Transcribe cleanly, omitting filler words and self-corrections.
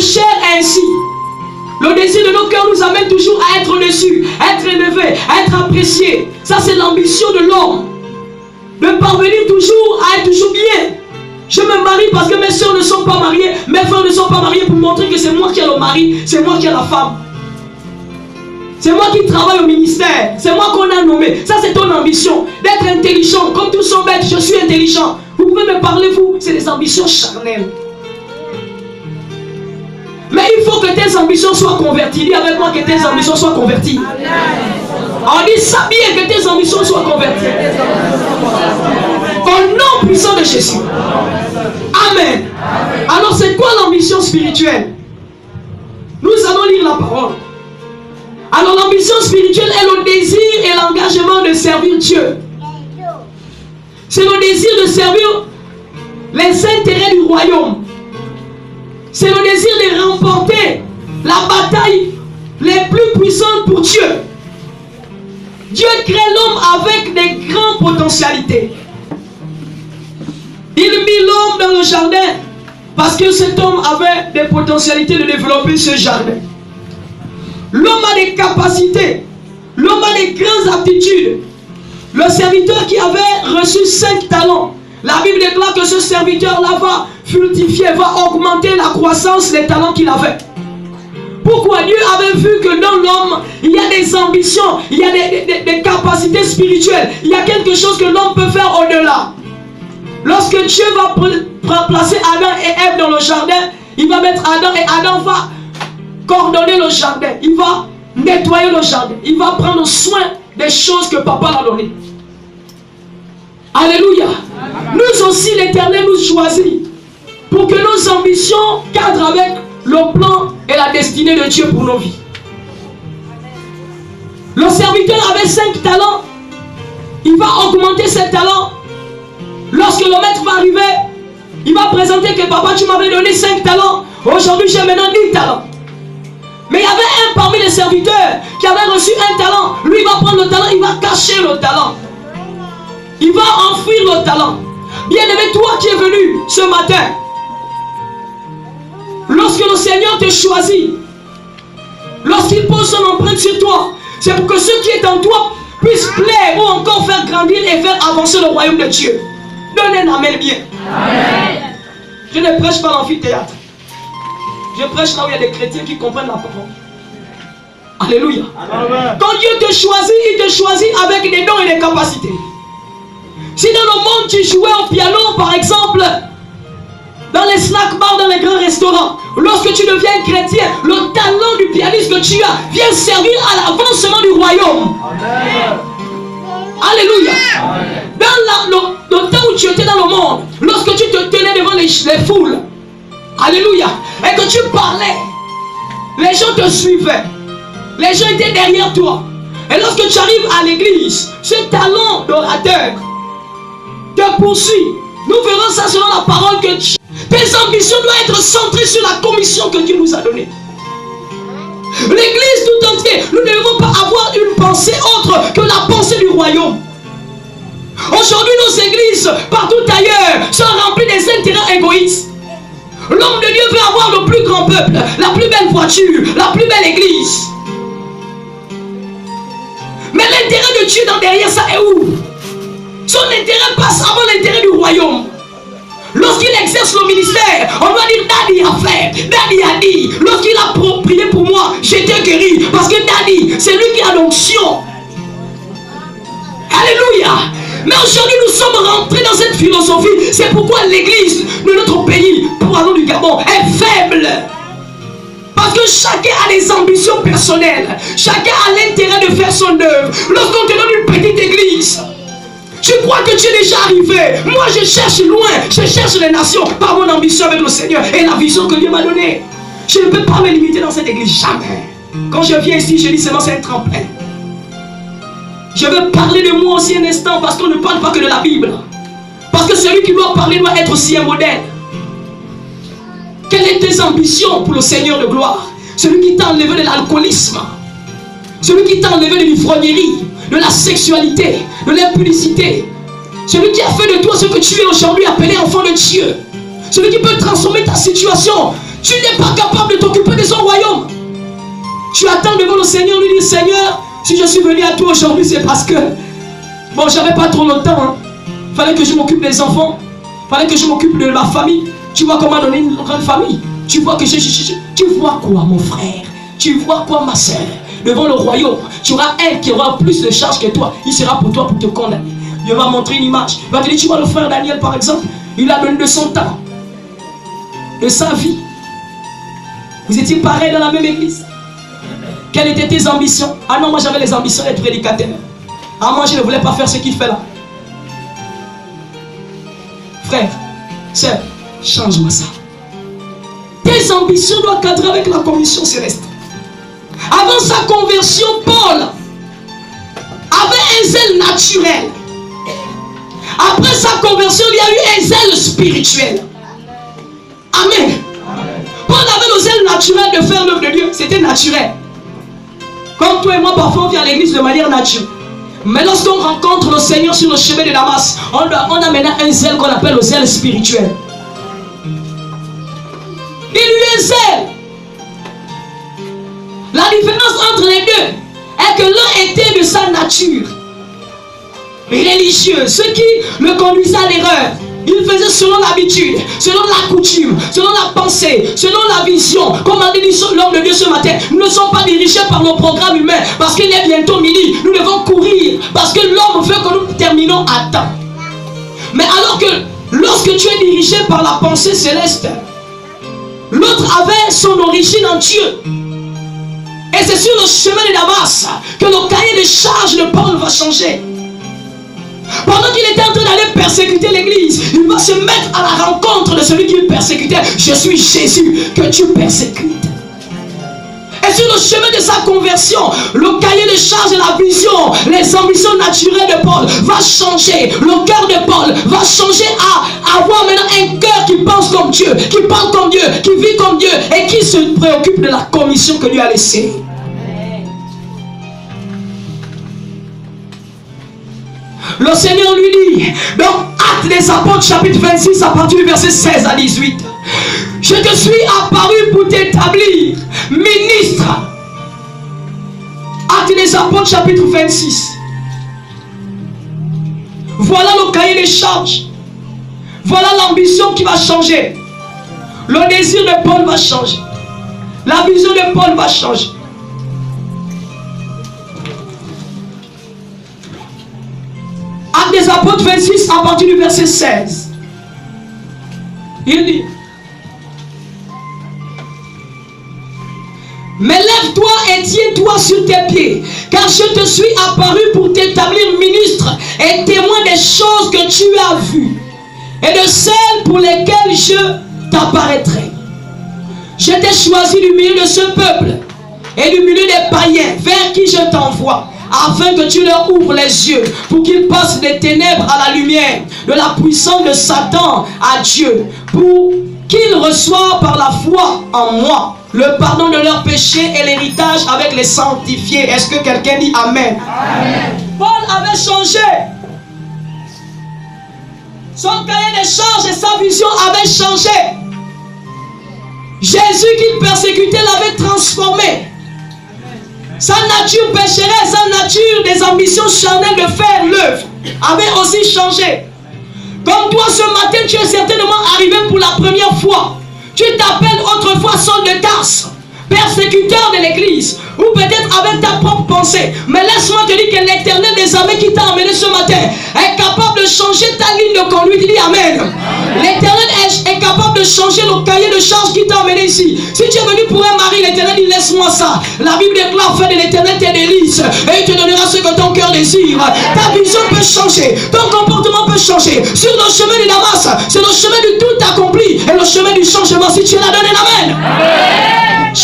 chair ainsi. Le désir de nos cœurs nous amène toujours à être au-dessus, à être élevé, à être apprécié. Ça, c'est l'ambition de l'homme. De parvenir toujours à être toujours bien. Je me marie parce que mes soeurs ne sont pas mariées, mes frères ne sont pas mariés pour montrer que c'est moi qui ai le mari, c'est moi qui ai la femme. C'est moi qui travaille au ministère, c'est moi qu'on a nommé. Ça, c'est ton ambition, d'être intelligent. Comme tous sont bêtes, je suis intelligent. Vous pouvez me parler, vous, c'est des ambitions charnelles. Mais il faut que tes ambitions soient converties. Dis avec moi que tes ambitions soient converties. On dit ça bien, que tes ambitions soient converties. Au nom puissant de Jésus. Amen. Alors c'est quoi l'ambition spirituelle? Nous allons lire la parole. Alors l'ambition spirituelle est le désir et l'engagement de servir Dieu. C'est le désir de servir les intérêts du royaume. C'est le désir de remporter la bataille les plus puissantes pour Dieu. Dieu crée l'homme avec des grandes potentialités. Il mit l'homme dans le jardin parce que cet homme avait des potentialités de développer ce jardin. L'homme a des capacités. L'homme a des grandes aptitudes. Le serviteur qui avait reçu 5 talents, la Bible déclare que ce serviteur-là va fructifier, va augmenter la croissance des talents qu'il avait. Pourquoi? Dieu avait vu que dans l'homme, il y a des ambitions, il y a des capacités spirituelles, il y a quelque chose que l'homme peut faire au-delà. Lorsque Dieu va placer Adam et Ève dans le jardin, il va mettre Adam et Adam va coordonner le jardin, il va nettoyer le jardin, il va prendre soin des choses que papa l'a données. Alléluia. Nous aussi, l'Éternel nous choisit pour que nos ambitions cadrent avec le plan et la destinée de Dieu pour nos vies. Le serviteur avait 5 talents. Il va augmenter ses talents. Lorsque le maître va arriver, il va présenter que papa, tu m'avais donné 5 talents. Aujourd'hui, j'ai maintenant 10 talents. Mais il y avait un parmi les serviteurs qui avait reçu un talent. Lui, il va prendre le talent, il va cacher le talent. Il va enfouir le talent. Bien-aimé, toi qui es venu ce matin, lorsque le Seigneur te choisit, lorsqu'il pose son empreinte sur toi, c'est pour que ce qui est en toi puisse plaire ou encore faire grandir et faire avancer le royaume de Dieu. Donne un amen bien. Amen. Je ne prêche pas l'amphithéâtre. Je prêche là où il y a des chrétiens qui comprennent la parole. Alléluia. Amen. Quand Dieu te choisit, il te choisit avec des dons et des capacités. Si dans le monde tu jouais au piano, par exemple, dans les snack bars, dans les grands restaurants, lorsque tu deviens chrétien, le talent du pianiste que tu as vient servir à l'avancement du royaume. Amen. Alléluia. Amen. Dans le temps où tu étais dans le monde, lorsque tu te tenais devant les foules, alléluia, et que tu parlais, les gens te suivaient, les gens étaient derrière toi. Et lorsque tu arrives à l'église, ce talent d'orateur te poursuit. Nous verrons ça selon la parole que Dieu. Tes ambitions doivent être centrées sur la commission que Dieu nous a donnée. L'église tout entière, nous ne devons pas avoir une pensée autre que la pensée du royaume. Aujourd'hui, nos églises, partout ailleurs, sont remplies des intérêts égoïstes. L'homme de Dieu veut avoir le plus grand peuple, la plus belle voiture, la plus belle église. Mais l'intérêt de Dieu dans derrière ça est où? Son intérêt passe avant l'intérêt du royaume. Lorsqu'il exerce le ministère, on doit dire Daddy a fait, Daddy a dit. Lorsqu'il a prié pour moi, j'étais guéri. Parce que Daddy, c'est lui qui a l'onction. Alléluia. Mais aujourd'hui, nous sommes rentrés dans cette philosophie. C'est pourquoi l'église de notre pays, parlons du Gabon, est faible. Parce que chacun a des ambitions personnelles. Chacun a l'intérêt de faire son œuvre. Lorsqu'on te donne une petite église, tu crois que tu es déjà arrivé. Moi, je cherche loin. Je cherche les nations par mon ambition avec le Seigneur et la vision que Dieu m'a donnée. Je ne peux pas me limiter dans cette église. Jamais. Quand je viens ici, je dis seulement c'est un tremplin. Je veux parler de moi aussi un instant parce qu'on ne parle pas que de la Bible. Parce que celui qui doit parler doit être aussi un modèle. Quelles sont tes ambitions pour le Seigneur de gloire? Celui qui t'a enlevé de l'alcoolisme. Celui qui t'a enlevé de l'ivrognerie, de la sexualité, de l'impudicité. Celui qui a fait de toi ce que tu es aujourd'hui appelé enfant de Dieu. celui qui peut transformer ta situation. Tu n'es pas capable de t'occuper de son royaume. Tu attends devant le Seigneur, lui dire, Seigneur, si je suis venu à toi aujourd'hui, c'est parce que, bon, j'avais pas trop le temps. Fallait que je m'occupe des enfants. Fallait que je m'occupe de ma famille. Tu vois comment donner une grande famille. Tu vois que tu vois quoi, mon frère? Tu vois quoi, ma soeur? Devant le royaume, tu auras un qui aura plus de charges que toi. Il sera pour toi pour te condamner. Il va montrer une image. Il va te dire, tu vois le frère Daniel par exemple, il a donné de son temps, de sa vie. Vous étiez pareil dans la même église. Quelles étaient tes ambitions? Ah non, moi j'avais les ambitions d'être prédicateur. Ah, moi je ne voulais pas faire ce qu'il fait là. Frère, sœur, change-moi ça. Tes ambitions doivent cadrer avec la commission céleste. Avant sa conversion, Paul avait un zèle naturel. Après sa conversion, il y a eu un zèle spirituel. Amen. Paul avait le zèle naturel de faire l'œuvre de Dieu. C'était naturel. Comme toi et moi, parfois on vient à l'église de manière naturelle. Mais lorsqu'on rencontre le Seigneur sur le chemin de Damas, on a maintenant un zèle qu'on appelle le zèle spirituel. Il lui est zèle. La différence entre les deux est que l'un était de sa nature religieuse, ce qui le conduisait à l'erreur. Il faisait selon l'habitude, selon la coutume, selon la pensée, selon la vision. Comme a dit l'homme de Dieu ce matin, nous ne sommes pas dirigés par nos programmes humains parce qu'il est bientôt midi. Nous devons courir parce que l'homme veut que nous terminons à temps. Mais alors que lorsque tu es dirigé par la pensée céleste, l'autre avait son origine en Dieu. Et c'est sur le chemin de Damas que le cahier de charges de Paul va changer. Pendant qu'il était en train d'aller persécuter l'église, il va se mettre à la rencontre de celui qu'il persécutait. Je suis Jésus que tu persécutes. Et sur le chemin de sa conversion, le cahier de charges et la vision, les ambitions naturelles de Paul va changer. Le cœur de Paul va changer à avoir maintenant un cœur qui pense comme Dieu, qui parle comme Dieu, qui vit comme Dieu et qui se préoccupe de la commission que Dieu a laissée. Le Seigneur lui dit, dans Actes des Apôtres chapitre 26 à partir du verset 16 à 18, je te suis apparu pour t'établir ministre. Actes des Apôtres chapitre 26. Voilà le cahier des charges. Voilà l'ambition qui va changer. Le désir de Paul va changer. La vision de Paul va changer. Actes des Apôtres 26 à partir du verset 16. Il dit, mais lève-toi et tiens-toi sur tes pieds, car je te suis apparu pour t'établir ministre et témoin des choses que tu as vues et de celles pour lesquelles je t'apparaîtrai. Je t'ai choisi du milieu de ce peuple et du milieu des païens vers qui je t'envoie, afin que tu leur ouvres les yeux pour qu'ils passent des ténèbres à la lumière, de la puissance de Satan à Dieu, pour qu'ils reçoivent par la foi en moi le pardon de leurs péchés et l'héritage avec les sanctifiés. Est-ce que quelqu'un dit Amen? Amen. Paul avait changé. Son cahier de charges et sa vision avaient changé. Jésus qu'il persécutait l'avait transformé. Sa nature pécheresse, sa nature des ambitions charnelles de faire l'œuvre avait aussi changé. Comme toi ce matin, tu es certainement arrivé pour la première fois. Tu t'appelles autrefois Saul de Tarse, persécuteur de l'église, ou peut-être avec ta propre pensée. Mais laisse-moi te dire que l'Éternel des armées qui t'a emmené ce matin est capable de changer ta ligne de conduite. Dis Amen. L'Éternel est capable de changer le cahier de charges qui t'a emmené ici. Si tu es venu pour un mari, l'Éternel dit laisse-moi ça. La Bible déclare fais de l'Éternel tes délices et il te donnera ce que ton cœur désire. Ta vision peut changer, ton comportement peut changer. Sur le chemin de Damas, c'est le chemin du tout accompli et le chemin du changement. Si tu es là, donne un Amen. Amen.